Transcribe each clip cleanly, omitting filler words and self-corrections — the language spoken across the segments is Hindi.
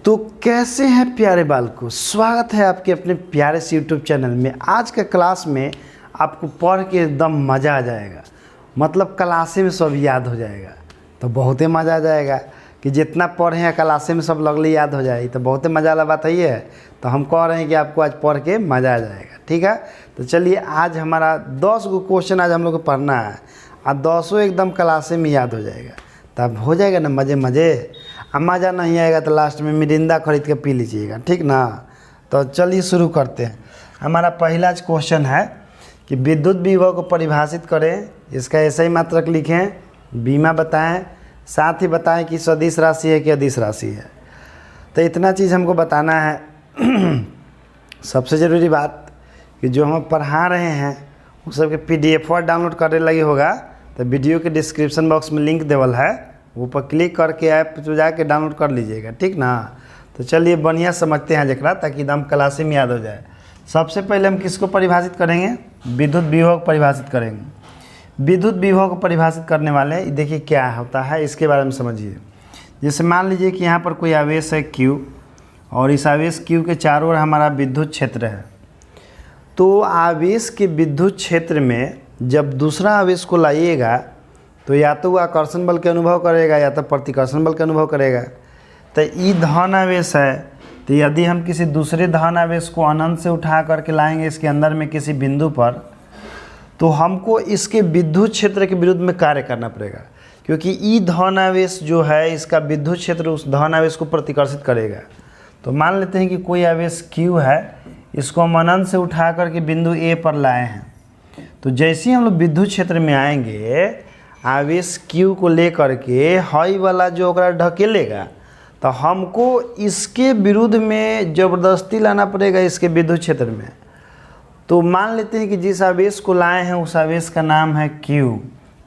तो कैसे हैं प्यारे बालकों, स्वागत है आपके अपने प्यारे से यूट्यूब चैनल में। आज के क्लास में आपको पढ़ के एकदम मज़ा आ जाएगा, मतलब क्लासे में सब याद हो जाएगा। तो बहुत ही मज़ा आ जाएगा कि जितना पढ़े हैं क्लासे में सब लगले याद हो जाए। तो बहुत ही मज़ा वाला बात है ये। तो हम कह रहे हैं कि आपको आज पढ़ के मज़ा आ जाएगा, ठीक है। तो चलिए, आज हमारा 10 गो क्वेश्चन आज हम लोग को पढ़ना है और 10 एकदम क्लासे में याद हो जाएगा। तब हो जाएगा ना मज़े मज़े। अब मज़ा नहीं आएगा तो लास्ट में मिरिंदा खरीद के पी लीजिएगा, ठीक ना। तो चलिए शुरू करते हैं। हमारा पहला क्वेश्चन है कि विद्युत विभव को परिभाषित करें, इसका ऐसा ही मात्रक लिखें, बीमा बताएं, साथ ही बताएं कि सदिश राशि है कि अदिश राशि है। तो इतना चीज़ हमको बताना है। सबसे ज़रूरी बात कि जो हम पढ़ा रहे हैं उस सबके PDF डाउनलोड करने लगे होगा तो वीडियो के डिस्क्रिप्शन बॉक्स में लिंक देवल है, वो पर क्लिक करके ऐप तो जाके डाउनलोड कर लीजिएगा, ठीक ना। तो चलिए बढ़िया समझते हैं जकरा, ताकि एकदम क्लासे में याद हो जाए। सबसे पहले हम किसको परिभाषित करेंगे? विद्युत विभव को परिभाषित करेंगे। विद्युत विभव को परिभाषित करने वाले देखिए क्या होता है, इसके बारे में समझिए। जैसे मान लीजिए कि यहाँ पर कोई आवेश है Q और इस आवेश Q के चारों ओर हमारा विद्युत क्षेत्र है। तो आवेश के विद्युत क्षेत्र में जब दूसरा आवेश को लाइएगा तो या तो वो आकर्षण बल के अनुभव करेगा या तो प्रतिकर्षण बल के अनुभव करेगा। तो ये धन आवेश है, तो यदि हम किसी दूसरे धन आवेश को अनंत से उठा करके लाएंगे इसके अंदर में किसी बिंदु पर, तो हमको इसके विद्युत क्षेत्र के विरुद्ध में कार्य करना पड़ेगा, क्योंकि ये धन आवेश जो है इसका विद्युत क्षेत्र उस धन आवेश को प्रतिकर्षित करेगा। तो मान लेते हैं कि कोई आवेश Q है, इसको हम अनंत से उठा करके बिंदु A पर लाए हैं। तो जैसे ही हम लोग विद्युत क्षेत्र में आएंगे, आवेश Q को लेकर के हाई वाला जो ओकरा ढकेलेगा, तो हमको इसके विरुद्ध में ज़बरदस्ती लाना पड़ेगा इसके विद्युत क्षेत्र में। तो मान लेते हैं कि जिस आवेश को लाए हैं उस आवेश का नाम है Q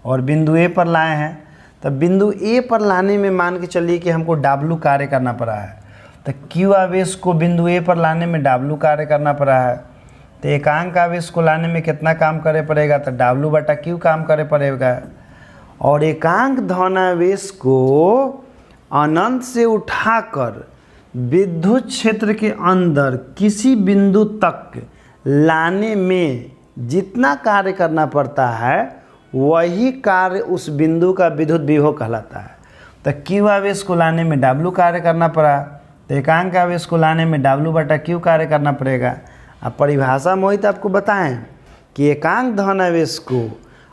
और बिंदु A पर लाए हैं। तो बिंदु A पर लाने में मान के चलिए कि हमको W कार्य करना पड़ा है। तो Q आवेश को बिंदु A पर लाने में W कार्य करना पड़ा है। तो एकांक आवेश को लाने में कितना काम करे पड़ेगा? तो W/Q काम करे पड़ेगा। और एकांक धनावेश को अनंत से उठाकर विद्युत क्षेत्र के अंदर किसी बिंदु तक लाने में जितना कार्य करना पड़ता है वही कार्य उस बिंदु का विद्युत विभव कहलाता है। तो Q आवेश को लाने में W कार्य करना पड़ा, तो एकांक आवेश को लाने में W/Q कार्य करना पड़ेगा। अब परिभाषा मोहित आपको बताएं कि एकांक धनावेश को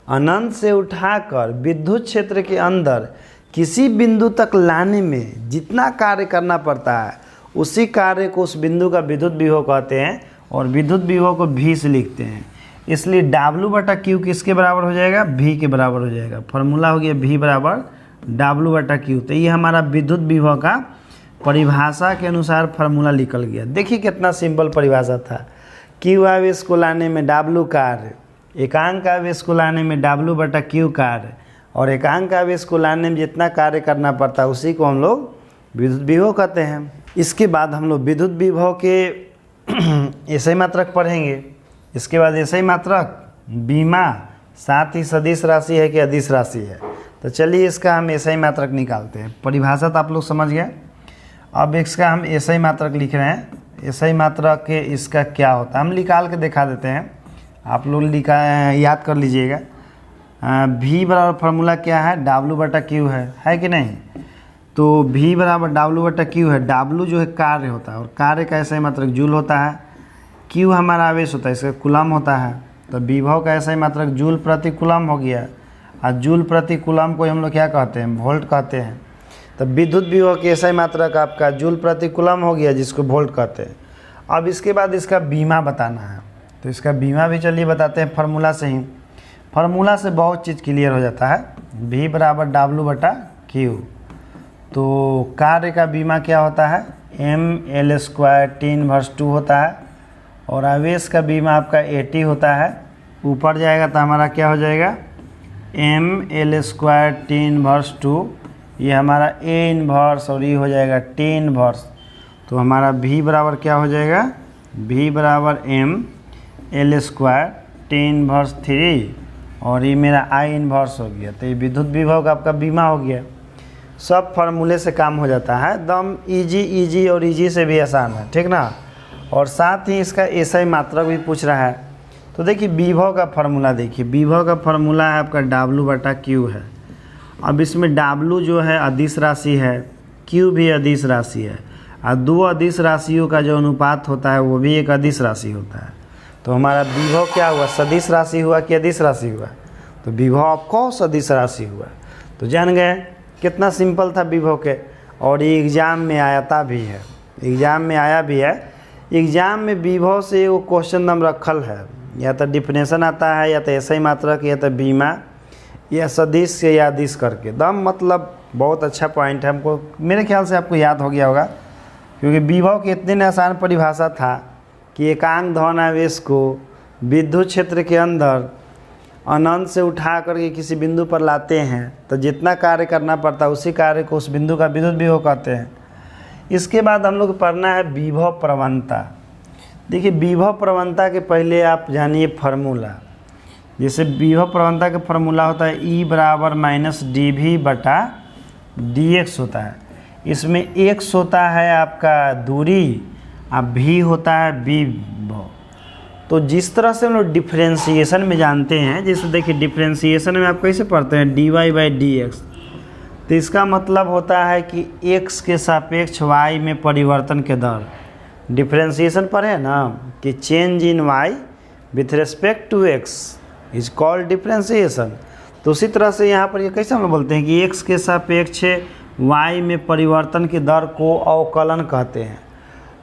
अनंत से उठाकर विद्युत क्षेत्र के अंदर किसी बिंदु तक लाने में जितना कार्य करना पड़ता है उसी कार्य को उस बिंदु का विद्युत विभव कहते हैं और विद्युत विभव को V से लिखते हैं। इसलिए W/Q किसके बराबर हो जाएगा? V के बराबर हो जाएगा। फॉर्मूला हो गया V W/Q। तो ये हमारा विद्युत विभव का परिभाषा के अनुसार फार्मूला निकल गया। देखिए कितना सिंपल परिभाषा था। Q आवेश को लाने में W कार्य, एकांक आवेश को लाने में W/Q कार्य और एकांक आवेश को लाने में जितना कार्य करना पड़ता है उसी को हम लोग विद्युत विभव कहते हैं। इसके बाद हम लोग विद्युत विभव के ऐसे ही मात्रक पढ़ेंगे। इसके बाद ऐसे ही मात्रक बीमा, साथ ही सदिश राशि है कि अदिश राशि है। तो चलिए इसका हम ऐसे ही मात्रक निकालते हैं। परिभाषा तो आप लोग समझ गए। अब इसका हम ऐसे ही मात्रक लिख रहे हैं। ऐसे ही मात्रक के इसका क्या होता है हम निकाल के दिखा देते हैं, आप लोग याद कर लीजिएगा। V बराबर फार्मूला क्या है? W/Q है कि नहीं? तो V बराबर W/Q है। W जो है कार्य होता है और कार्य का ऐसा ही मात्रक जूल होता है। Q हमारा आवेश होता है, इसका कूलम होता है। तो विभव का ऐसा ही मात्रक जूल प्रति कूलम हो गया और जूल प्रति कूलम को हम लोग क्या कहते हैं? वोल्ट कहते हैं। तो विद्युत विभव के ऐसा ही मात्रक आपका जूल प्रति कूलम हो गया जिसको वोल्ट कहते हैं। अब इसके बाद इसका बीमा बताना है, तो इसका बीमा भी चलिए बताते हैं फार्मूला से ही। फार्मूला से बहुत चीज़ क्लियर हो जाता है। V बराबर W/Q। तो कार्य का बीमा क्या होता है? mL² T−2 होता है और आवेश का बीमा आपका AT होता है। ऊपर जाएगा तो हमारा क्या हो जाएगा? mL² T−2, ये हमारा A−1 और ये हो जाएगा T−1। तो हमारा V बराबर क्या हो जाएगा? V बराबर mL² T−3 और ये मेरा I−1 हो गया। तो ये विद्युत विभव का आपका बीमा हो गया। सब फार्मूले से काम हो जाता है, एकदम इजी और इजी से भी आसान है, ठीक ना। और साथ ही इसका ऐसा ही मात्रक भी पूछ रहा है। तो देखिए विभव का फार्मूला, देखिए विभव का फार्मूला है आपका W/Q है। अब इसमें W जो है अदिश राशि है, Q भी अदिश राशि है, और दो अदिश राशियों का जो अनुपात होता है वो भी एक अदिश राशि होता है। तो हमारा विभव क्या हुआ, सदिश राशि हुआ कि अदिश राशि हुआ? तो विभव आपको सदिश राशि हुआ। तो जान गए कितना सिंपल था विभव के। और ये एग्ज़ाम में आता भी है, एग्ज़ाम में आया भी है। एग्ज़ाम में विभव से वो क्वेश्चन नंबर रखल है, या तो डिफिनेशन आता है, या तो ऐसा ही मात्रक, या तो बीमा, या सदिश से या अदिश करके दम। मतलब बहुत अच्छा पॉइंट है, हमको मेरे ख्याल से आपको याद हो गया होगा, क्योंकि विभव की इतनी आसान परिभाषा था कि एकांक धनावेश को विद्युत क्षेत्र के अंदर अनंत से उठा करके किसी बिंदु पर लाते हैं तो जितना कार्य करना पड़ता है उसी कार्य को उस बिंदु का विद्युत विभव कहते हैं। इसके बाद हम लोग पढ़ना है विभव प्रवणता। देखिए विभव प्रवणता के पहले आप जानिए फार्मूला। जैसे विभव प्रवणता का फार्मूला होता है E = dV/dx होता है। इसमें x होता है आपका दूरी, अब v होता है विभव। तो जिस तरह से हम लोग डिफ्रेंसिएशन में जानते हैं, जैसे देखिए डिफ्रेंसिएशन में आप कैसे पढ़ते हैं dy/dx, तो इसका मतलब होता है कि x के सापेक्ष y में परिवर्तन के दर। डिफ्रेंसिएशन पढ़े ना कि change in y with respect to x is called differentiation. तो उसी तरह से यहाँ पर ये कैसे हम लोग बोलते हैं कि x के सापेक्ष y में परिवर्तन की दर को अवकलन कहते हैं।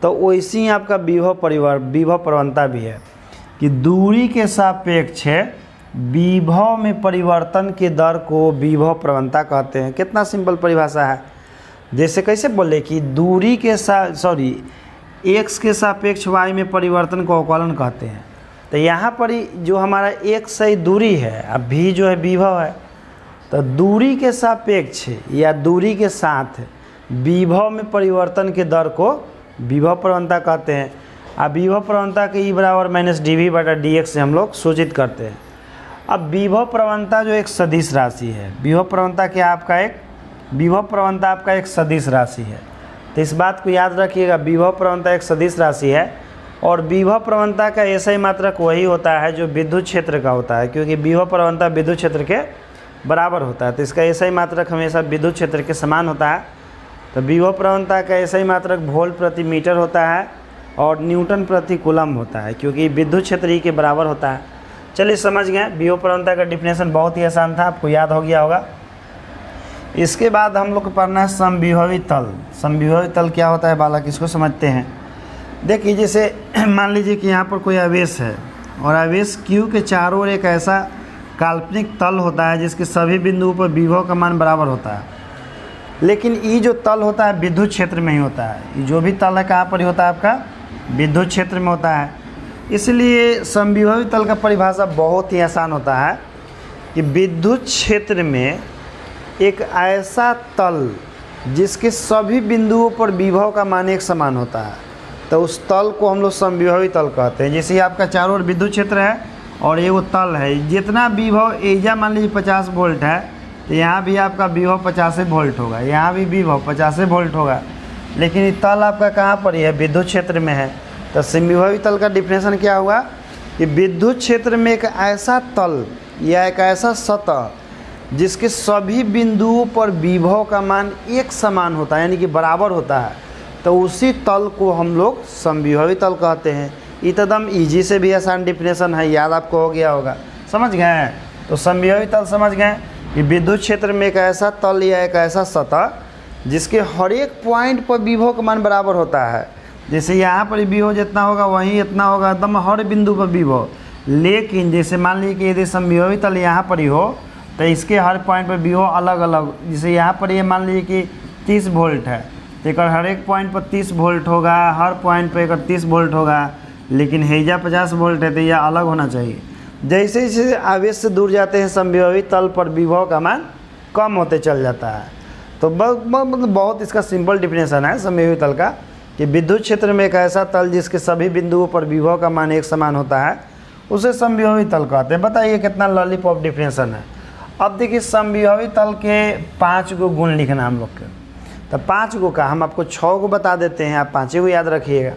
तो वैसे ही आपका विभव प्रवणता भी है कि दूरी के सापेक्ष विभव में परिवर्तन की दर को विभव प्रवणता कहते हैं। कितना सिंपल परिभाषा है। जैसे कैसे बोले कि दूरी के x के सापेक्ष y में परिवर्तन को अवकलन कहते हैं। तो यहाँ पर जो हमारा x है दूरी है, अब v जो है विभव है। तो दूरी के सापेक्ष या दूरी के साथ विभव में परिवर्तन के दर को विभव प्रवणता कहते हैं। अब विभव प्रवणता के E = dV/dx से हम लोग सूचित करते हैं। अब विभव प्रवणता जो एक सदिश राशि है, विभव प्रवणता आपका एक सदिश राशि है। तो इस बात को याद रखिएगा, विभव प्रवणता एक सदिश राशि है। और विभव प्रवणता का ऐसा ही मात्रक वही होता है जो विद्युत क्षेत्र का होता है, क्योंकि विभव प्रवणता विद्युत क्षेत्र के बराबर होता है। तो इसका ऐसा ही मात्रक हमेशा विद्युत क्षेत्र के समान होता है। तो विभव प्रवणता का ऐसा ही मात्रक वोल्ट प्रति मीटर होता है और न्यूटन प्रति कूलम होता है, क्योंकि विद्युत क्षेत्र ही के बराबर होता है। चलिए समझ गए। विभव प्रवणता का डिफिनेशन बहुत ही आसान था, आपको याद हो गया होगा। इसके बाद हम लोग को पढ़ना है समविभवी तल। समविभवी तल क्या होता है बालक, इसको समझते हैं। देखिए जैसे मान लीजिए कि यहाँ पर कोई आवेश है और आवेश Q के चारों ओर एक ऐसा काल्पनिक तल होता है जिसके सभी बिंदुओं पर विभव का मान बराबर होता है। लेकिन ये जो तल होता है विद्युत क्षेत्र में ही होता है। ये जो भी तल है कहाँ पर ही होता है, आपका विद्युत क्षेत्र में होता है। इसलिए समविभवी तल का परिभाषा बहुत ही आसान होता है कि विद्युत क्षेत्र में एक ऐसा तल जिसके सभी बिंदुओं पर विभव का मान एक समान होता है, तो उस तल को हम लोग समविभवी तल कहते हैं। जैसे आपका चारों ओर विद्युत क्षेत्र है और ये वो तल है, जितना विभव एजा मान लीजिए 50 वोल्ट है, तो यहाँ भी आपका विभव 50 वोल्ट होगा, यहाँ भी विभव 50 वोल्ट होगा। लेकिन ये तल आपका कहाँ पर ही है, विद्युत क्षेत्र में है। तो समविभवी तल का डिफिनेशन क्या हुआ कि विद्युत क्षेत्र में एक ऐसा तल या एक ऐसा सतह जिसके सभी बिंदुओं पर विभव का मान एक समान होता है, यानी कि बराबर होता है, तो उसी तल को हम लोग समविभवी तल कहते हैं। एकदम इजी से भी आसान डिफिनेशन है, याद आपको हो गया होगा। समझ गए। तो समविभवी तल समझ गए कि विद्युत क्षेत्र में एक ऐसा तल या एक ऐसा सतह जिसके हर एक पॉइंट पर विभव का मान बराबर होता है। जैसे यहाँ पर विभव जितना होगा वहीं इतना होगा, एकदम हर बिंदु पर विभव। लेकिन जैसे मान लीजिए कि यदि समविभवी तल यहाँ पर ही हो तो इसके हर पॉइंट पर विभव अलग अलग। जैसे यहाँ पर ये मान लीजिए कि 30 वोल्ट है, तो एक हर एक पॉइंट पर 30 वोल्ट होगा, हर पॉइंट पर एक 30 वोल्ट होगा। लेकिन हैजा 50 वोल्ट है तो यह अलग होना चाहिए। जैसे जैसे आवेश से दूर जाते हैं समविभवी तल पर विभव का मान कम होते चल जाता है। तो बहुत इसका सिंपल डिफिनेशन है समविभवी तल का कि विद्युत क्षेत्र में एक ऐसा तल जिसके सभी बिंदुओं पर विभव का मान एक समान होता है, उसे समविभवी तल कहते हैं। बताइए कितना लॉलीपॉप डिफिनेशन है। अब देखिए समविभवी तल के 5 गो गुण लिखना हम लोग के, तो 5 गो का हम आपको 6 गो बता देते हैं, आप 5 गो याद रखिएगा।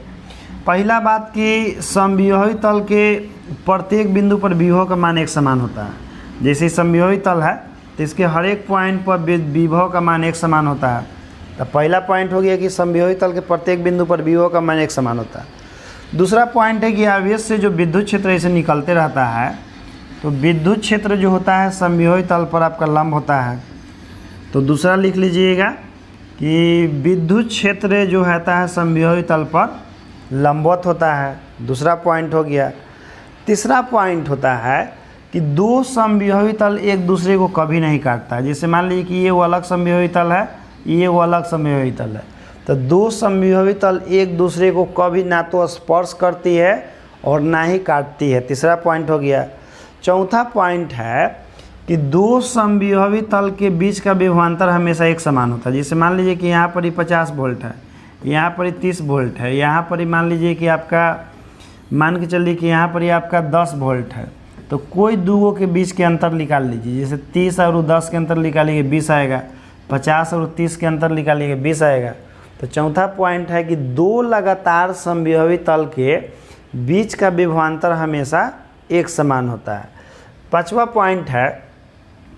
पहला बात कि समविभवी तल के प्रत्येक बिंदु पर विभव का मान एक समान होता है। जैसे समविभवी तल है तो इसके हर एक पॉइंट पर विभव का मान एक समान होता है। तो पहला पॉइंट हो गया कि समविभवी तल के प्रत्येक बिंदु पर विभव का मान एक समान होता है। दूसरा पॉइंट है कि आवेश से जो विद्युत क्षेत्र ऐसे निकलते रहता है, तो विद्युत क्षेत्र जो होता है समविभवी तल पर आपका लंब होता है। तो दूसरा लिख लीजिएगा कि विद्युत क्षेत्र जो रहता है समविभवी तल पर लंबवत होता है, दूसरा पॉइंट हो गया। तीसरा पॉइंट होता है कि दो समविभवी तल एक दूसरे को कभी नहीं काटता। जैसे मान लीजिए कि ये वो अलग समविभवी तल है, ये वो अलग समविभवी तल है, तो दो समविभवी तल एक दूसरे को कभी ना तो स्पर्श करती है और ना ही काटती है, तीसरा पॉइंट हो गया। चौथा पॉइंट है कि दो समविभवी तल के बीच का विभवांतर हमेशा एक समान होता है। जैसे मान लीजिए कि यहाँ पर ही 50 वोल्ट है, यहाँ पर ही 30 वोल्ट है, यहाँ पर ही मान लीजिए कि आपका मान के चलिए कि यहाँ पर ही आपका 10 वोल्ट है, तो कोई दो के बीच के अंतर निकाल लीजिए। जैसे 30 और 10 के अंतर निकालिए 20 आएगा, 50 और 30 के अंतर निकालिए 20 आएगा। तो चौथा पॉइंट है कि दो लगातार समविभवी तल के बीच का विभवांतर हमेशा एक समान होता है। पांचवा पॉइंट है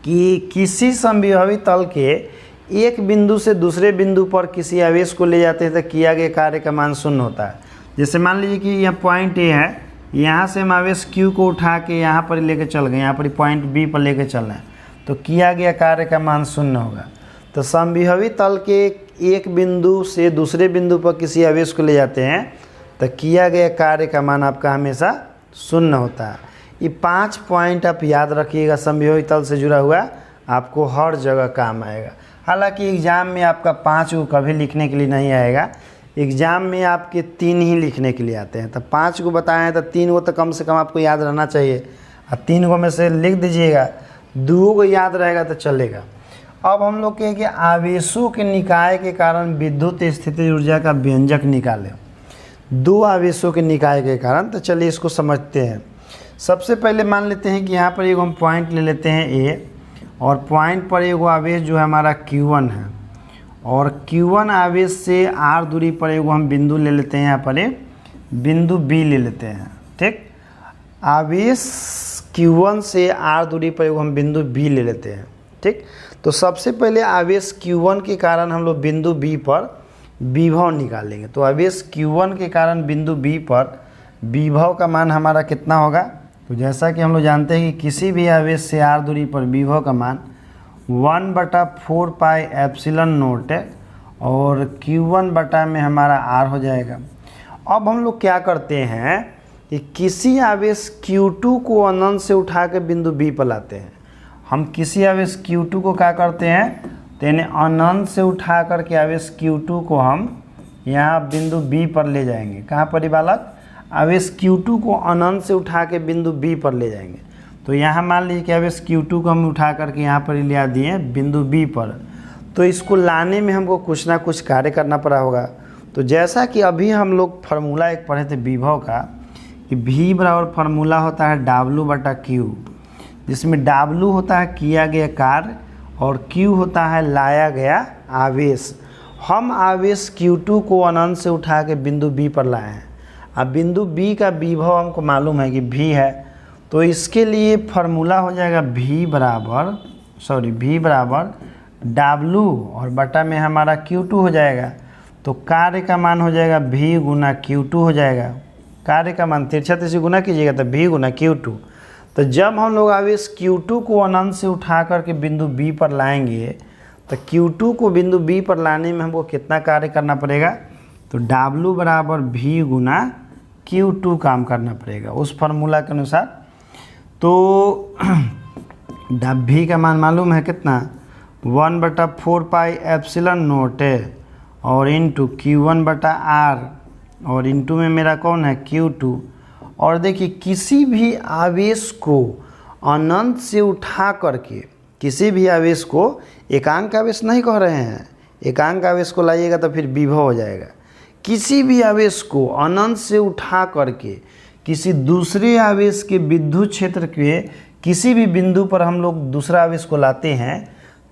कि किसी समविभवी तल के एक बिंदु से दूसरे बिंदु पर किसी आवेश को ले जाते हैं तो किया गया कार्य का मान शून्य होता है। जैसे मान लीजिए कि यह पॉइंट ए है, यहाँ से हम आवेश Q को उठा के यहाँ पर लेके चल गए, यहाँ पर पॉइंट B पर लेके चल रहे हैं, तो किया गया कार्य का मान शून्य होगा। तो समविभवी तल के एक बिंदु से दूसरे बिंदु पर किसी आवेश को ले जाते हैं तो किया गया कार्य का मान आपका हमेशा शून्य होता है। ये 5 पॉइंट आप याद रखिएगा, समविभवी तल से जुड़ा हुआ आपको हर जगह काम आएगा। हालांकि एग्ज़ाम में आपका 5 को कभी लिखने के लिए नहीं आएगा, एग्ज़ाम में आपके 3 ही लिखने के लिए आते हैं। तो 5 को बताए हैं तो 3 को तो कम से कम आपको याद रहना चाहिए, और 3 को में से लिख दीजिएगा, 2 को याद रहेगा तो चलेगा। अब हम लोग कहें कि आवेशों के निकाय के कारण विद्युत स्थितिज ऊर्जा का व्यंजक निकालें। 2 आवेशों के निकाय के कारण, तो चलिए इसको समझते हैं। सबसे पहले मान लेते हैं कि यहाँ पर एक हम पॉइंट ले लेते हैं A, और पॉइंट पर एगो आवेश जो है हमारा Q1 है, और Q1 आवेश से R दूरी पर एगो हम बिंदु ले लेते हैं, यहाँ पर बिंदु B ले लेते हैं। ठीक, आवेश Q1 से R दूरी पर एगो हम बिंदु B ले लेते हैं। ठीक, तो सबसे पहले आवेश Q1 के कारण हम लोग बिंदु B पर विभव निकालेंगे। तो आवेश Q1 के कारण बिंदु B पर विभव का मान हमारा कितना होगा? तो जैसा कि हम लोग जानते हैं कि किसी भी आवेश से R दूरी पर विभव का मान 1/4 पाई एप्सिलॉन नोट है, और Q1 बटा में हमारा R हो जाएगा। अब हम लोग क्या करते हैं कि किसी आवेश Q2 को अनंत से उठा के बिंदु B पर लाते हैं। हम किसी आवेश Q2 को क्या करते हैं, तो यानी अनंत से उठा करके आवेश Q2 को हम यहाँ बिंदु B पर ले जाएंगे। कहाँ पर ही बालक? आवेश Q2 को अनंत से उठा के बिंदु B पर ले जाएंगे। तो यहाँ मान लीजिए कि आवेश Q2 को हम उठा करके यहाँ पर ले आ दिए बिंदु B पर, तो इसको लाने में हमको कुछ ना कुछ कार्य करना पड़ा होगा। तो जैसा कि अभी हम लोग फार्मूला एक पढ़े थे विभव का, कि V बराबर फार्मूला होता है W/Q, जिसमें W होता है किया गया कार्य और Q होता है लाया गया आवेश। हम आवेश Q2 को अनंत से उठा के बिंदु B पर लाए हैं। अब बिंदु B का विभव हमको मालूम है कि V है, तो इसके लिए फार्मूला हो जाएगा V बराबर W और बटा में हमारा Q2 हो जाएगा। तो कार्य का मान हो जाएगा V गुना Q2 हो जाएगा। कार्य का मान तिरछा तिरछी गुना कीजिएगा तो V गुना Q2। तो जब हम लोग आवेश Q2 को अनंत से उठा करके बिंदु B पर लाएंगे, तो Q2 को बिंदु B पर लाने में हमको कितना कार्य करना पड़ेगा? तो W बराबर V गुना Q2 काम करना पड़ेगा उस फार्मूला के अनुसार। तो V का मान मालूम है कितना? 1/4 पाई एप्सिलॉन नोट है, और इंटू Q1/R, और इंटू में मेरा कौन है? Q2। और देखिए किसी भी आवेश को अनंत से उठा करके, किसी भी आवेश को एकांक आवेश नहीं कह रहे हैं, एकांक आवेश को लाइएगा तो फिर विभव हो जाएगा। किसी भी आवेश को अनंत से उठा करके किसी दूसरे आवेश के विद्युत क्षेत्र के किसी भी बिंदु पर हम लोग दूसरा आवेश को लाते हैं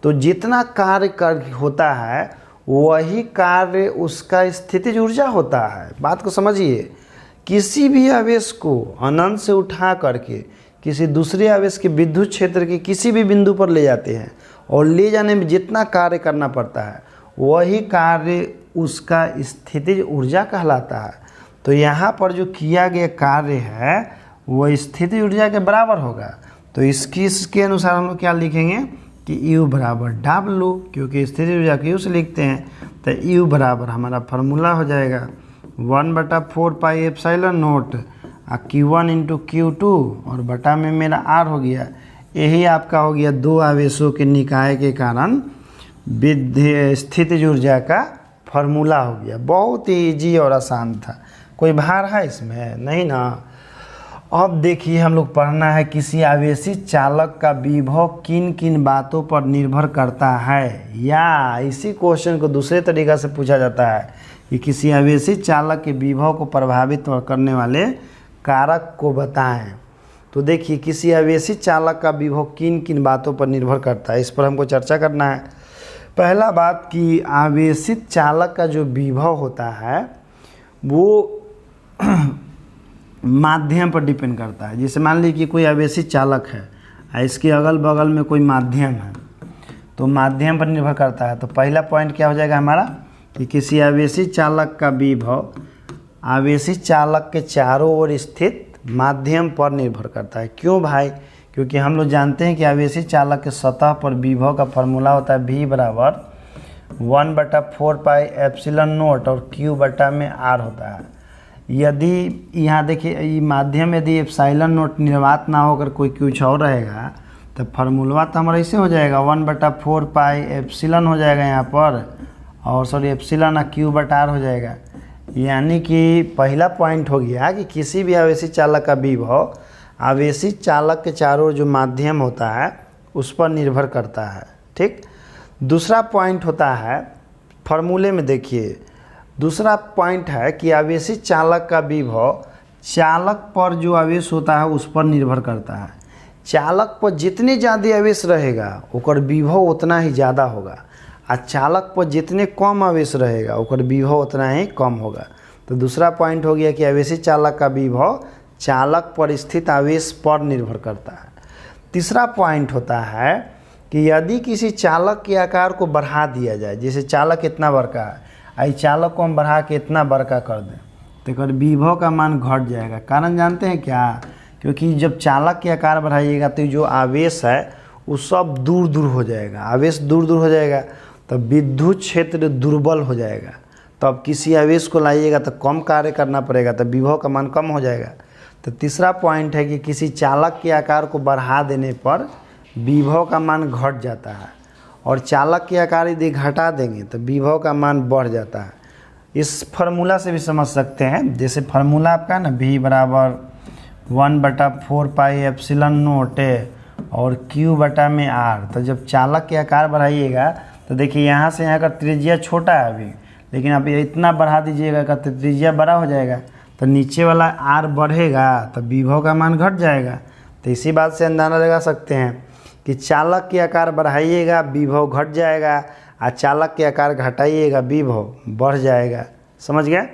तो जितना कार्य कर होता है वही कार्य उसका स्थितिज ऊर्जा होता है। बात को समझिए, किसी भी आवेश को अनंत से उठा करके किसी दूसरे आवेश के विद्युत क्षेत्र के किसी भी बिंदु पर ले जाते हैं और ले जाने में जितना कार्य करना पड़ता है वही कार्य उसका स्थितिज ऊर्जा कहलाता है। तो यहाँ पर जो किया गया कार्य है वो स्थितिज ऊर्जा के बराबर होगा। तो इसके अनुसार हम लोग क्या लिखेंगे कि U बराबर W, क्योंकि स्थितिज ऊर्जा को U से लिखते हैं तो U बराबर हमारा फार्मूला हो जाएगा 1/4 pi epsilon note Q1 × Q2 और बटा में मेरा R हो गया। यही आपका हो गया दो आवेशों के निकाय के कारण स्थितिज ऊर्जा का फार्मूला हो गया। बहुत ही ईजी और आसान था। कोई भार है इसमें? नहीं ना। अब देखिए हम लोग पढ़ना है किसी आवेशी चालक का विभव किन किन बातों पर निर्भर करता है, या इसी क्वेश्चन को दूसरे तरीक़ा से पूछा जाता है कि किसी आवेशी चालक के विभव को प्रभावित करने वाले कारक को बताएं। तो देखिए किसी आवेशी चालक का विभव किन किन बातों पर निर्भर करता है, इस पर हमको चर्चा करना है। पहला बात कि आवेशित चालक का जो विभव होता है वो माध्यम पर डिपेंड करता है। जैसे मान लीजिए कि कोई आवेशित चालक है, इसके अगल बगल में कोई माध्यम है, तो माध्यम पर निर्भर करता है। तो पहला पॉइंट क्या हो जाएगा हमारा कि किसी आवेशित चालक का विभव आवेशित चालक के चारों ओर स्थित माध्यम पर निर्भर करता है। क्यों भाई? क्योंकि हम लोग जानते हैं कि आवेशित चालक के सतह पर विभव का फॉर्मूला होता है V बराबर 1/4 पाई एप्सिलॉन नोट और Q बटा में R होता है। यदि यहाँ देखिए ये माध्यम यदि एप्सिलॉन नोट निर्वात ना होकर कोई कुछ और रहेगा तो फार्मूला तो हमारा ऐसे हो जाएगा 1/4 पाई एप्सिलॉन हो जाएगा यहाँ पर, और सॉरी एप्सिलॉन Q बटा R हो जाएगा। यानी कि पहला पॉइंट हो गया कि किसी भी आवेशित चालक का विभव आवेशित चालक के चारों जो माध्यम होता है उस पर निर्भर करता है। ठीक। दूसरा पॉइंट होता है फार्मूले में, देखिए दूसरा पॉइंट है कि आवेशित चालक का विभव चालक पर जो आवेश होता है उस पर निर्भर करता है। चालक पर जितने ज़्यादा आवेश रहेगा ओकर विभव उतना ही ज़्यादा होगा, और चालक पर जितने कम आवेश रहेगा ओकर विभव उतना ही कम होगा। तो दूसरा पॉइंट हो गया कि आवेशित चालक का विभव चालक पर स्थित आवेश पर निर्भर करता है। तीसरा पॉइंट होता है कि यदि किसी चालक के आकार को बढ़ा दिया जाए, जैसे चालक इतना बड़का है, आई चालक को हम बढ़ा के इतना बड़का कर दें तो अगर विभव का मान घट जाएगा। कारण जानते हैं क्या? क्योंकि जब चालक के आकार बढ़ाइएगा तो जो आवेश है वो सब दूर दूर हो जाएगा। आवेश दूर दूर हो जाएगा तो विद्युत क्षेत्र दुर्बल हो जाएगा। तो अब किसी आवेश को लाइएगा तो कम कार्य करना पड़ेगा, तो विभव का मान कम हो जाएगा। तो तीसरा पॉइंट है कि किसी चालक के आकार को बढ़ा देने पर विभव का मान घट जाता है, और चालक के आकार यदि घटा देंगे तो विभव का मान बढ़ जाता है। इस फार्मूला से भी समझ सकते हैं। जैसे फार्मूला आपका है ना V बराबर 1/4 पाई एप्सिलॉन नोट और Q बटा में R। तो जब चालक के आकार बढ़ाइएगा तो देखिए यहाँ से यहाँ का त्रिज्या छोटा है अभी, लेकिन आप ये इतना बढ़ा दीजिएगा का त्रिज्या बड़ा हो जाएगा, तो नीचे वाला R बढ़ेगा तो विभव का मान घट जाएगा। तो इसी बात से अंदाजा लगा सकते हैं कि चालक के आकार बढ़ाइएगा विभव घट जाएगा, और चालक के आकार घटाइएगा विभव बढ़ जाएगा। समझ गया?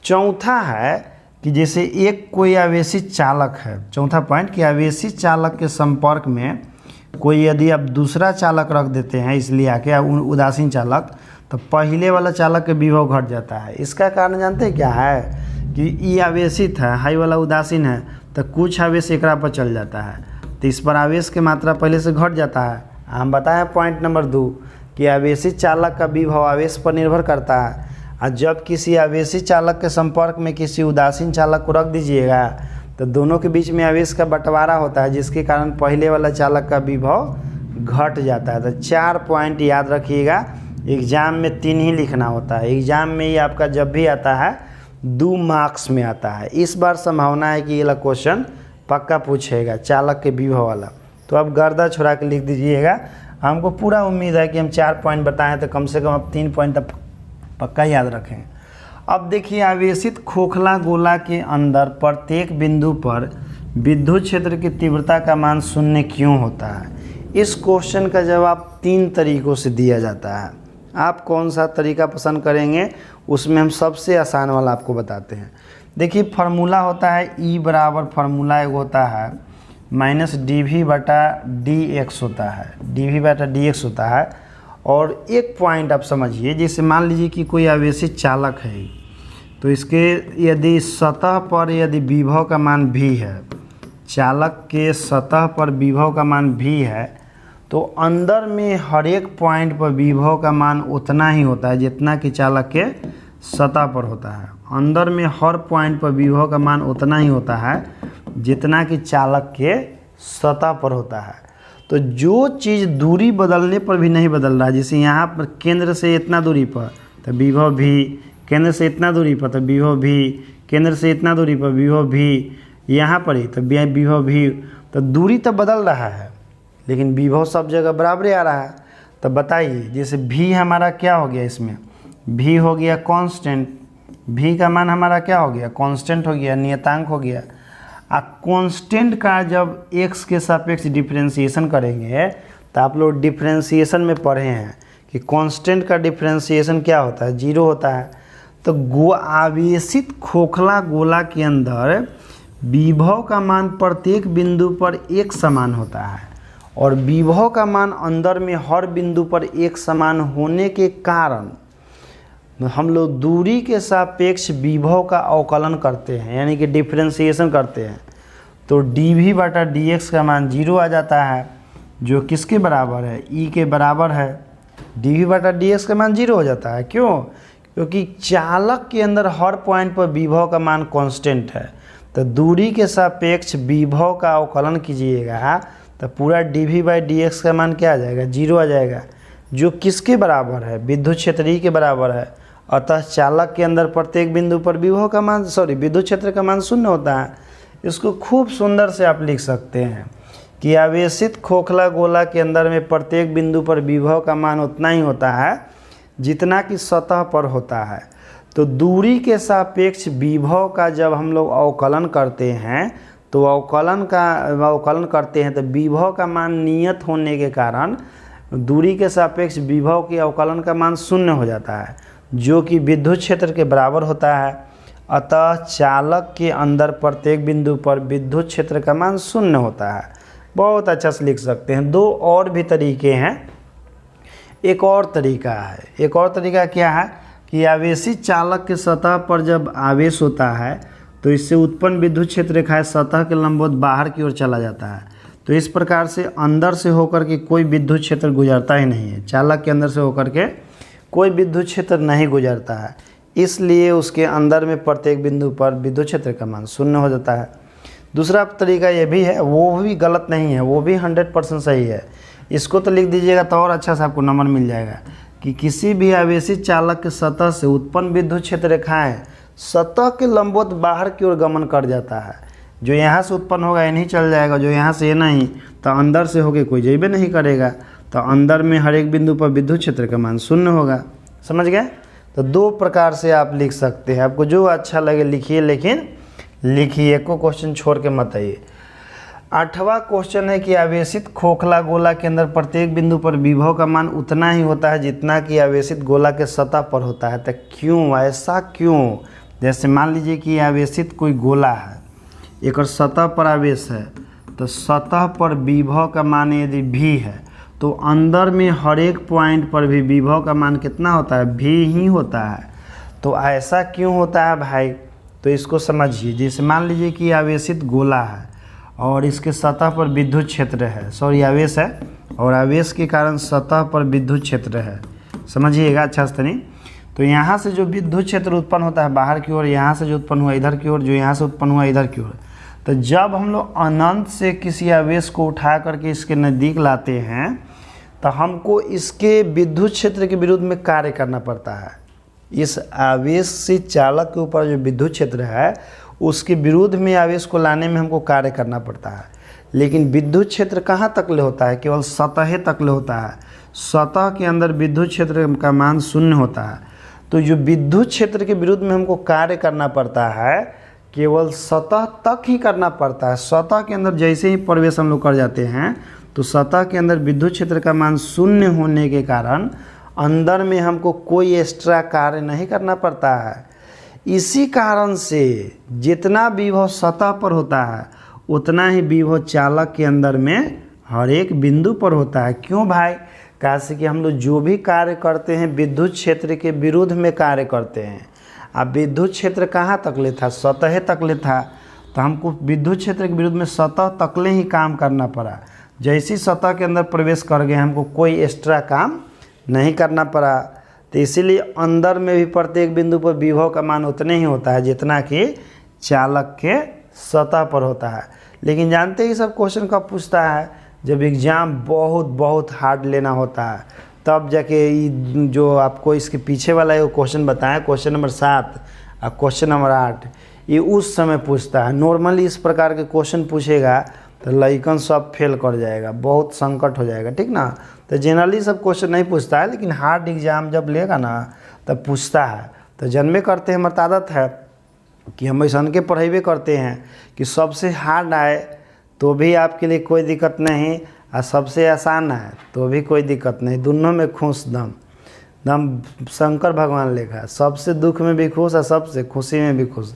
चौथा है कि जैसे एक कोई आवेशित चालक है, चौथा पॉइंट कि आवेशित चालक के संपर्क में कोई यदि आप दूसरा चालक रख देते हैं इसलिए आके उदासीन चालक, तो पहले वाला चालक के विभव घट जाता है। इसका कारण जानते हैं क्या है कि ये आवेशित है, हाई वाला उदासीन है, तो कुछ आवेश एकरा पर चल जाता है, तो इस पर आवेश की मात्रा पहले से घट जाता है। हम बताएं पॉइंट नंबर 2 कि आवेशित चालक का विभव आवेश पर निर्भर करता है, और जब किसी आवेशित चालक के संपर्क में किसी उदासीन चालक को रख दीजिएगा तो दोनों के बीच में आवेश का बंटवारा होता है, जिसके कारण पहले वाला चालक का विभव घट जाता है। तो 4 पॉइंट याद रखिएगा। एग्ज़ाम में 3 ही लिखना होता है। एग्ज़ाम में ये आपका जब भी आता है 2 मार्क्स में आता है। इस बार संभावना है कि ये वाला क्वेश्चन पक्का पूछेगा चालक के विभव वाला, तो अब गर्दा छुड़ा के लिख दीजिएगा। हमको पूरा उम्मीद है कि हम 4 पॉइंट बताएं तो कम से कम अब 3 पॉइंट तक पक्का याद रखें। अब देखिए आवेशित खोखला गोला के अंदर प्रत्येक बिंदु पर विद्युत क्षेत्र की तीव्रता का मान शून्य क्यों होता है? इस क्वेश्चन का जवाब 3 तरीक़ों से दिया जाता है। आप कौन सा तरीका पसंद करेंगे, उसमें हम सबसे आसान वाला आपको बताते हैं। देखिए फार्मूला होता है E बराबर फार्मूला एक होता है माइनस dV/dx होता है, dV/dx होता है। और एक पॉइंट आप समझिए, जैसे मान लीजिए कि कोई आवेशित चालक है, तो इसके यदि सतह पर यदि विभव का मान v है, चालक के सतह पर विभव का मान v है, तो अंदर में हर एक पॉइंट पर विभव का मान उतना ही होता है जितना कि चालक के सतह पर होता है। अंदर में हर पॉइंट पर विभव का मान उतना ही होता है जितना कि चालक के सतह पर होता है। तो जो चीज़ दूरी बदलने पर भी नहीं बदल रहा है, जैसे यहाँ पर केंद्र से इतना दूरी पर तो विभव भी, केंद्र से इतना दूरी पर तो विभव भी, केंद्र से इतना दूरी पर विभव भी, यहाँ पर ही तो विभव भी, तो दूरी तो बदल रहा है लेकिन विभव सब जगह बराबर आ रहा है। तो बताइए, जैसे v हमारा क्या हो गया, इसमें v हो गया कांस्टेंट, v का मान हमारा क्या हो गया, कांस्टेंट हो गया, नियतांक हो गया। कांस्टेंट का जब x के सापेक्ष डिफरेंशिएशन करेंगे, तो आप लोग डिफरेंशिएशन में पढ़े हैं कि कांस्टेंट का डिफरेंशिएशन क्या होता है, 0 होता है। तो आवेशित खोखला गोला के अंदर विभव का मान प्रत्येक बिंदु पर एक समान होता है, और विभव का मान अंदर में हर बिंदु पर एक समान होने के कारण हम लोग दूरी के सापेक्ष विभव का अवकलन करते हैं, यानी कि डिफरेंशिएशन करते हैं। तो dV/dx का मान 0 आ जाता है, जो किसके बराबर है, E के बराबर है। dV/dx का मान 0 हो जाता है, क्यों? क्योंकि चालक के अंदर हर पॉइंट पर विभव का मान कांस्टेंट है। तो दूरी के सापेक्ष विभव का अवकलन कीजिएगा तो पूरा dV/dx का मान क्या आ जाएगा, 0 आ जाएगा, जो किसके बराबर है, विद्युत क्षेत्र E के बराबर है। अतः चालक के अंदर प्रत्येक बिंदु पर विभव का मान विद्युत क्षेत्र का मान 0 होता है। इसको खूब सुंदर से आप लिख सकते हैं कि आवेशित खोखला गोला के अंदर में प्रत्येक बिंदु पर विभव का मान उतना ही होता है जितना कि सतह पर होता है। तो दूरी के सापेक्ष विभव का जब हम लोग अवकलन करते हैं, तो अवकलन करते हैं तो विभव का मान नियत होने के कारण दूरी के सापेक्ष विभव के अवकलन का मान 0 हो जाता है, जो कि विद्युत क्षेत्र के बराबर होता है। अतः चालक के अंदर प्रत्येक बिंदु पर विद्युत क्षेत्र का मान 0 होता है। बहुत अच्छा से लिख सकते हैं। 2 और भी तरीके हैं। एक और तरीका क्या है कि आवेशित चालक के सतह पर जब आवेश होता है तो इससे उत्पन्न विद्युत क्षेत्र रेखाएं सतह के लंबवत बाहर की ओर चला जाता है। तो इस प्रकार से अंदर से होकर के कोई विद्युत क्षेत्र गुजरता ही नहीं है, चालक के अंदर से होकर के कोई विद्युत क्षेत्र नहीं गुजरता है, इसलिए उसके अंदर में प्रत्येक बिंदु पर विद्युत क्षेत्र का मान 0 हो जाता है। दूसरा तरीका ये भी है, वो भी गलत नहीं है, वो भी 100% सही है। इसको तो लिख दीजिएगा तो और अच्छा से आपको नंबर मिल जाएगा कि किसी भी आवेशित चालक के सतह से उत्पन्न विद्युत क्षेत्र रेखाएं सतह के लंबवत बाहर की ओर गमन कर जाता है। जो यहाँ से उत्पन्न होगा ये नहीं चल जाएगा, जो यहाँ से ये नहीं, तो अंदर से होके कोई जेबे नहीं करेगा। तो अंदर में हर एक बिंदु पर विद्युत क्षेत्र का मान 0 होगा। समझ गए? तो 2 प्रकार से आप लिख सकते हैं, आपको जो अच्छा लगे लिखिए, लेकिन लिखिए, एको क्वेश्चन छोड़ के मत आइए। 8वां क्वेश्चन है कि आवेशित खोखला गोला के अंदर प्रत्येक बिंदु पर विभव का मान उतना ही होता है जितना कि आवेशित गोला के सतह पर होता है। तो क्यों, ऐसा क्यों? जैसे मान लीजिए कि आवेशित कोई गोला है, एक सतह पर आवेश है, तो सतह पर विभव का मान यदि v है तो अंदर में हर एक पॉइंट पर भी विभव का मान कितना होता है, v ही होता है। तो ऐसा क्यों होता है भाई? तो इसको समझिए। जैसे मान लीजिए कि आवेशित गोला है और इसके सतह पर विद्युत क्षेत्र है, आवेश है, और आवेश के कारण सतह पर विद्युत क्षेत्र है। समझिएगा अच्छा से नहीं। तो यहाँ से जो विद्युत क्षेत्र उत्पन्न होता है बाहर की ओर, यहाँ से जो उत्पन्न हुआ इधर की ओर, जो यहाँ से उत्पन्न हुआ इधर की ओर। तो जब हम लोग अनंत से किसी आवेश को उठा करके इसके नज़दीक लाते हैं तो हमको इसके विद्युत क्षेत्र के विरुद्ध में कार्य करना पड़ता है। इस आवेश से चालक के ऊपर जो विद्युत क्षेत्र है उसके विरुद्ध में आवेश को लाने में हमको कार्य करना पड़ता है। लेकिन विद्युत क्षेत्र कहाँ तक ले होता है? केवल सतह तक ले होता है। सतह के अंदर विद्युत क्षेत्र का मान 0 होता है। तो जो विद्युत क्षेत्र के विरुद्ध में हमको कार्य करना पड़ता है केवल सतह तक ही करना पड़ता है। सतह के अंदर जैसे ही प्रवेश हम लोग कर जाते हैं तो सतह के अंदर विद्युत क्षेत्र का मान शून्य होने के कारण अंदर में हमको कोई एक्स्ट्रा कार्य नहीं करना पड़ता है। इसी कारण से जितना विभव सतह पर होता है उतना ही विभव चालक के अंदर में हर एक बिंदु पर होता है। क्यों भाई? कैसे कि हम लोग जो भी कार्य करते हैं विद्युत क्षेत्र के विरुद्ध में कार्य करते हैं। अब विद्युत क्षेत्र कहाँ तक ले था? सतह तक ले था, तो हमको विद्युत क्षेत्र के विरुद्ध में सतह तकले ही काम करना पड़ा। जैसी सतह के अंदर प्रवेश कर गए हमको कोई एक्स्ट्रा काम नहीं करना पड़ा। तो इसीलिए अंदर में भी प्रत्येक बिंदु पर विभव का मान उतने ही होता है जितना कि चालक के सतह पर होता है। लेकिन जानते ही सब क्वेश्चन कब पूछता है? जब एग्ज़ाम बहुत हार्ड लेना होता है, तब जाके जो आपको इसके पीछे वाला ये क्वेश्चन बताएं, क्वेश्चन नंबर 7 और क्वेश्चन नंबर 8, ये उस समय पूछता है। नॉर्मली इस प्रकार के क्वेश्चन पूछेगा तो लइकन सब फेल कर जाएगा, बहुत संकट हो जाएगा, ठीक ना। तो जनरली सब क्वेश्चन नहीं पूछता है, लेकिन हार्ड एग्जाम जब लेगा ना तब पूछता है। तो जन्मे करते हैं, हमारी आदत है कि हम ऐसा के पढ़ेबे करते हैं कि सबसे हार्ड आए तो भी आपके लिए कोई दिक्कत नहीं, और सबसे आसान है तो भी कोई दिक्कत नहीं। दोनों में खुश दम शंकर भगवान लिखा है, सबसे दुख में भी खुश और सबसे खुशी में भी खुश।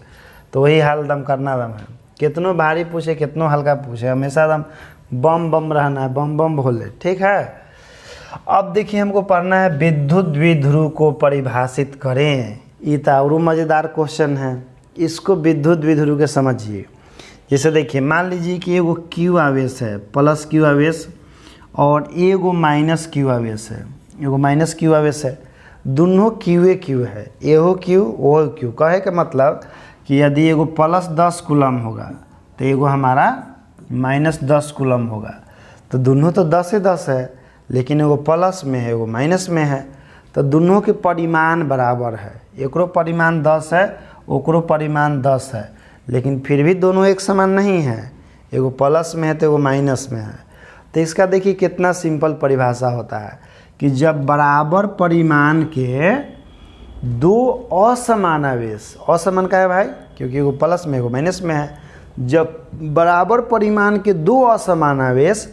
तो वही हाल दम करना दम है। कितनों भारी पूछे कितनों हल्का पूछे, हमेशा दम बम रहना है, बम भोले, ठीक है। अब देखिए हमको पढ़ना है विद्युत द्विध्रुव को परिभाषित करें। ये तो और मज़ेदार क्वेश्चन है, इसको विद्युत द्विध्रुव के समझिए। जैसे देखिए मान लीजिए कि एगो क्यू आवेश है, प्लस क्यू आवेश, और एगो माइनस क्यू आवेश है, एगो माइनस क्यू आवेश है। दोनों क्यू है, एगो क्यू वो क्यू। कहे का मतलब कि यदि एगो प्लस 10 कूलम होगा तो एगो हमारा माइनस 10 कूलम होगा। तो दोनों तो 10 से 10 है, लेकिन एगो प्लस में है एगो माइनस में है, तो दोनों के परिमाण बराबर है। एकरो परिमाण 10 है, ओकरो परिमाण 10 है, लेकिन फिर भी दोनों एक समान नहीं है। एगो प्लस में है तो एगो माइनस में है। तो इसका देखिए कितना सिंपल परिभाषा होता है कि जब बराबर परिमाण के दो असमान आवेश, असमान का है भाई क्योंकि एगो प्लस में एगो माइनस में है, जब बराबर परिमाण के दो असमान आवेश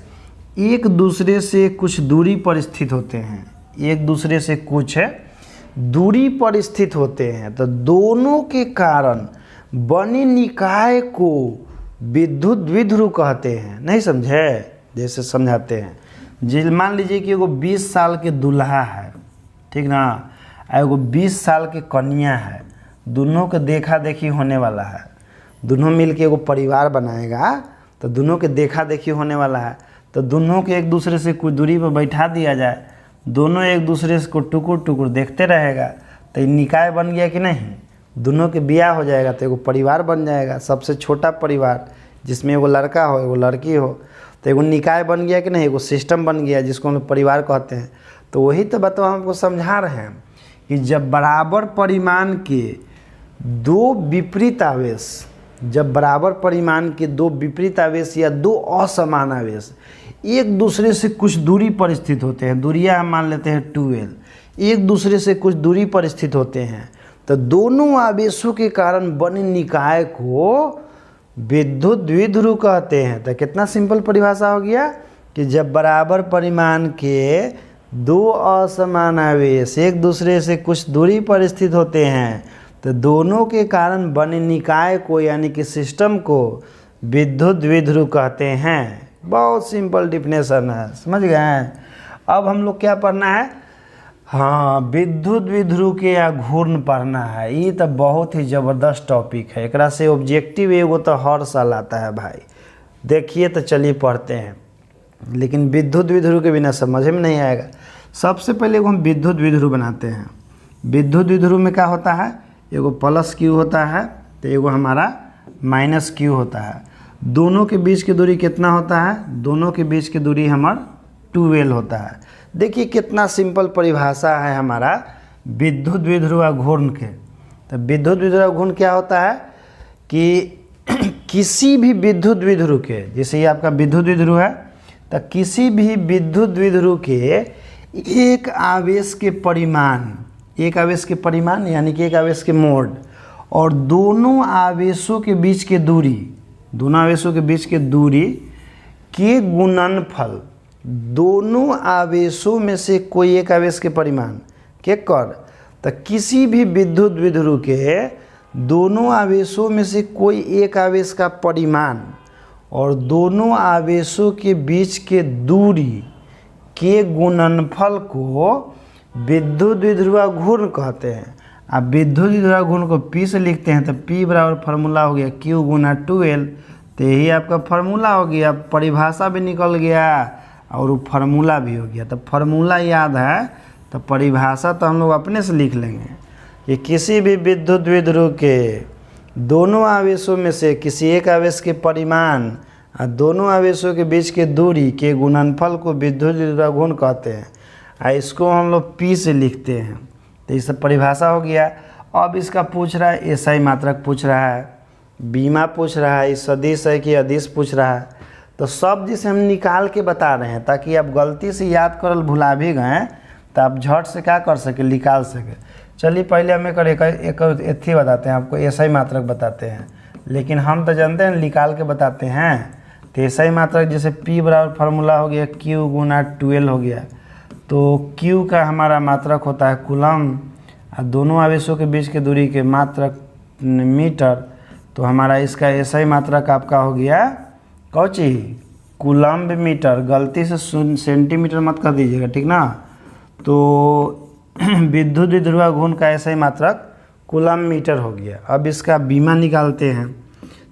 एक दूसरे से कुछ दूरी पर स्थित होते हैं, एक दूसरे से कुछ दूरी पर स्थित होते हैं, तो दोनों के कारण बने निकाय को विद्युत द्विध्रुव कहते हैं। नहीं समझे? जैसे समझाते हैं। मान लीजिए कि एगो 20 साल के दूल्हा है, ठीक ना, एगो 20 साल के कन्या है। दोनों के देखा देखी होने वाला है, दोनों मिलके एगो परिवार बनाएगा, तो दोनों के देखा देखी होने वाला है। तो दोनों के एक दूसरे से कुछ दूरी पर बैठा दिया जाए, दोनों एक दूसरे को टुकुर देखते रहेगा, तो निकाय बन गया कि नहीं। दोनों के ब्याह हो जाएगा तो एगो परिवार बन जाएगा, सबसे छोटा परिवार जिसमें एगो लड़का हो एगो लड़की हो, तो एगो निकाय बन गया कि नहीं, एगो सिस्टम बन गया जिसको हम लोग परिवार कहते हैं। तो वही तो बात हमको समझा रहे हैं कि जब बराबर परिमाण के दो विपरीत आवेश, जब बराबर परिमाण के दो विपरीत आवेश या दो असमान आवेश एक दूसरे से कुछ दूरी पर स्थित होते हैं, दूरियां हम मान लेते हैं 2l, एक दूसरे से कुछ दूरी पर स्थित होते हैं, तो दोनों आवेशों के कारण बने निकाय को विद्युत द्विध्रुव कहते हैं। तो कितना सिंपल परिभाषा हो गया कि जब बराबर परिमाण के दो असमान आवेश एक दूसरे से कुछ दूरी पर स्थित होते हैं, तो दोनों के कारण बने निकाय को यानी कि सिस्टम को विद्युत द्विध्रुव कहते हैं। बहुत सिंपल डिफिनेशन है, समझ गए। अब हम लोग क्या पढ़ना है? हाँ, विद्युत द्विध्रुव के या घूर्ण पढ़ना है। ये तो बहुत ही ज़बरदस्त टॉपिक है, एकरा से ऑब्जेक्टिव एगो तो हर साल आता है भाई। देखिए तो चलिए पढ़ते हैं, लेकिन विद्युत द्विध्रुव के बिना समझ में नहीं आएगा। सबसे पहले हम विद्युत द्विध्रुव बनाते हैं। विद्युत द्विध्रुव में क्या होता है? एगो प्लस क्यू होता है तो एगो हमारा माइनस क्यू होता है। दोनों के बीच की दूरी कितना होता है? दोनों के बीच की दूरी हमारा 2l होता है। देखिए कितना सिंपल परिभाषा है हमारा विद्युत द्विध्रुव घूर्ण के। तो विद्युत द्विध्रुव घूर्ण क्या होता है कि किसी भी विद्युत द्विध्रुव के, जैसे ये आपका विद्युत द्विध्रुव है, तो किसी भी विद्युत द्विध्रुव के एक आवेश के परिमाण, एक आवेश के परिमाण यानी कि एक आवेश के मोड और दोनों आवेशों के बीच के दूरी के गुणनफल, दोनों आवेशों में से कोई एक आवेश के परिमाण के कर, तो किसी भी विद्युत द्विध्रुव के दोनों आवेशों में से कोई एक आवेश का परिमाण और दोनों आवेशों के बीच के दूरी के गुणनफल को विद्युत द्विध्रुव घूर्ण कहते हैं। अब विद्युत द्विध्रुव घूर्ण को P से लिखते हैं तो P बराबर फार्मूला हो गया Q गुना 2L, तो यही आपका फार्मूला हो गया। परिभाषा भी निकल गया और वो फार्मूला भी हो गया। तो फार्मूला याद है तो परिभाषा तो हम लोग अपने से लिख लेंगे कि किसी भी विद्युत द्विध्रुव के दोनों आवेशों में से किसी एक आवेश के परिमाण और दोनों आवेशों के बीच के दूरी के गुणनफल को विद्युत द्विध्रुव घूर्ण कहते हैं। और इसको हम लोग P से लिखते हैं। तो ये सब परिभाषा हो गया। अब इसका पूछ रहा है एसआई मात्रक पूछ रहा है, बीमा पूछ रहा है, सदिश है कि अदिश पूछ रहा है। तो सब जिसे हम निकाल के बता रहे हैं ताकि आप गलती से याद करल भुला भी गए तो आप झट से क्या कर सके, निकाल सके। चलिए पहले हम एक एथी बताते हैं आपको, एसआई मात्रक बताते हैं, लेकिन हम तो जानते हैं निकाल के बताते हैं। तो एसआई मात्रक जैसे P बराबर फार्मूला हो गया Q गुना 2L हो गया। तो Q का हमारा मात्रक होता है कूलम और दोनों आवेशों के बीच के दूरी के मात्रक मीटर। तो हमारा इसका एसआई मात्रक आपका हो गया कौची, कूलम्ब मीटर। गलती से सेंटीमीटर मत कर दीजिएगा, ठीक ना। तो विद्युत द्विध्रुव घूर्ण का एसआई मात्रक कूलम्ब मीटर हो गया। अब इसका बीमा निकालते हैं।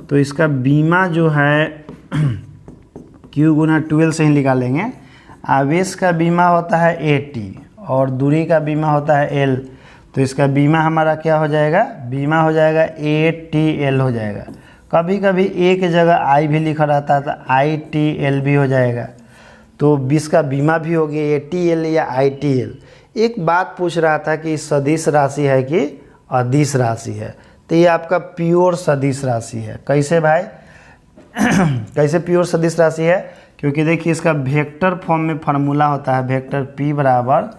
तो इसका बीमा जो है Q गुना 2L से ही निकालेंगे। आवेश का बीमा होता है AT और दूरी का बीमा होता है L। तो इसका बीमा हमारा क्या हो जाएगा, बीमा हो जाएगा ATL हो जाएगा। कभी कभी एक जगह I भी लिखा रहता है तो ITL भी हो जाएगा। तो इसका बीमा भी हो गया ATL या ITL। एक बात पूछ रहा था कि सदिश राशि है कि अदिश राशि है। तो ये आपका प्योर सदिश राशि है। कैसे भाई कैसे प्योर सदिश राशि है, क्योंकि देखिए इसका वेक्टर फॉर्म में फार्मूला होता है, वेक्टर P बराबर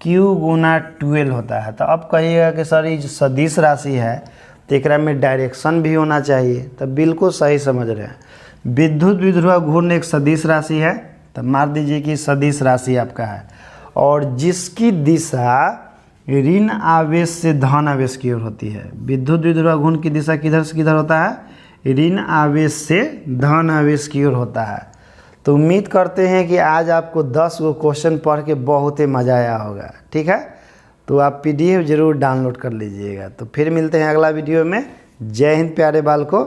Q गुना 2L होता है। तो अब कहिएगा कि सर ये सदिश राशि है तो एक में डायरेक्शन भी होना चाहिए। तो बिल्कुल सही समझ रहे हैं। विद्युत द्विध्रुव घूर्ण एक सदिश राशि है, तो मार दीजिए कि सदिश राशि आपका है और जिसकी दिशा ऋण आवेश से धन आवेश की ओर होती है। विद्युत द्विध्रुव घूर्ण की दिशा किधर से किधर होता है, ऋण आवेश से धन आवेश की ओर होता है। तो उम्मीद करते हैं कि आज आपको 10 गो क्वेश्चन पढ़ के बहुत ही मज़ा आया होगा, ठीक है। तो आप PDF ज़रूर डाउनलोड कर लीजिएगा। तो फिर मिलते हैं अगला वीडियो में। जय हिंद प्यारे बाल को।